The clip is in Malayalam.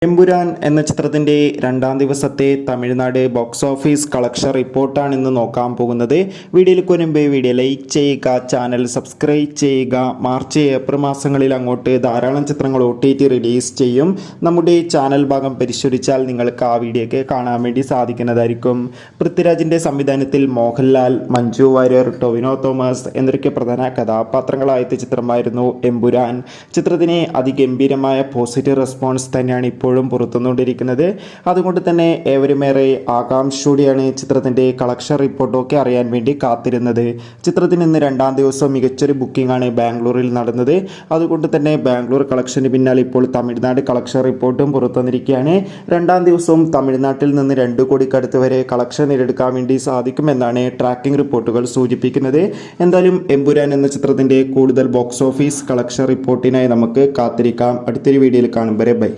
എമ്പുരാൻ എന്ന ചിത്രത്തിൻ്റെ രണ്ടാം ദിവസത്തെ തമിഴ്നാട് ബോക്സ് ഓഫീസ് കളക്ഷൻ റിപ്പോർട്ടാണ് ഇന്ന് നോക്കാൻ പോകുന്നത്. വീഡിയോയിലേക്ക് മുൻപ് വീഡിയോ ലൈക്ക് ചെയ്യുക, ചാനൽ സബ്സ്ക്രൈബ് ചെയ്യുക. മാർച്ച് ഏപ്രിൽ മാസങ്ങളിൽ അങ്ങോട്ട് ധാരാളം ചിത്രങ്ങൾ OTT റിലീസ് ചെയ്യും. നമ്മുടെ ചാനൽ ഭാഗം പരിശോധിച്ചാൽ നിങ്ങൾക്ക് ആ വീഡിയോയ്ക്ക് കാണാൻ വേണ്ടി സാധിക്കുന്നതായിരിക്കും. പൃഥ്വിരാജിൻ്റെ സംവിധാനത്തിൽ മോഹൻലാൽ, മഞ്ജു വാര്യർ, ടൊവിനോ തോമസ് എന്നൊക്കെ പ്രധാന കഥാപാത്രങ്ങളായ ചിത്രമായിരുന്നു എമ്പുരാൻ. ചിത്രത്തിന് അതിഗംഭീരമായ പോസിറ്റീവ് റെസ്പോൺസ് തന്നെയാണ് ഇപ്പോൾ പുറത്തുകൊണ്ടിരിക്കുന്നത്. അതുകൊണ്ട് തന്നെ ഏവരുമേറെ ആകാംക്ഷയോടെയാണ് ചിത്രത്തിന്റെ കളക്ഷൻ റിപ്പോർട്ടൊക്കെ അറിയാൻ വേണ്ടി കാത്തിരുന്നത്. ചിത്രത്തിന് ഇന്ന് രണ്ടാം ദിവസം മികച്ചൊരു ബുക്കിംഗ് ആണ് ബാംഗ്ലൂരിൽ നടന്നത്. അതുകൊണ്ട് തന്നെ ബാംഗ്ലൂർ കളക്ഷന് പിന്നാലെ ഇപ്പോൾ തമിഴ്നാട് കളക്ഷൻ റിപ്പോർട്ടും പുറത്തുവന്നിരിക്കുകയാണ്. രണ്ടാം ദിവസവും തമിഴ്നാട്ടിൽ നിന്ന് 2 കോടിക്കടുത്ത് വരെ കളക്ഷൻ നേടിയെടുക്കാൻ വേണ്ടി സാധിക്കുമെന്നാണ് ട്രാക്കിംഗ് റിപ്പോർട്ടുകൾ സൂചിപ്പിക്കുന്നത്. എന്തായാലും എമ്പുരാൻ എന്ന ചിത്രത്തിന്റെ കൂടുതൽ ബോക്സ് ഓഫീസ് കളക്ഷൻ റിപ്പോർട്ടിനായി നമുക്ക് കാത്തിരിക്കാം. അടുത്തൊരു വീഡിയോയിൽ കാണും വരെ ബൈ.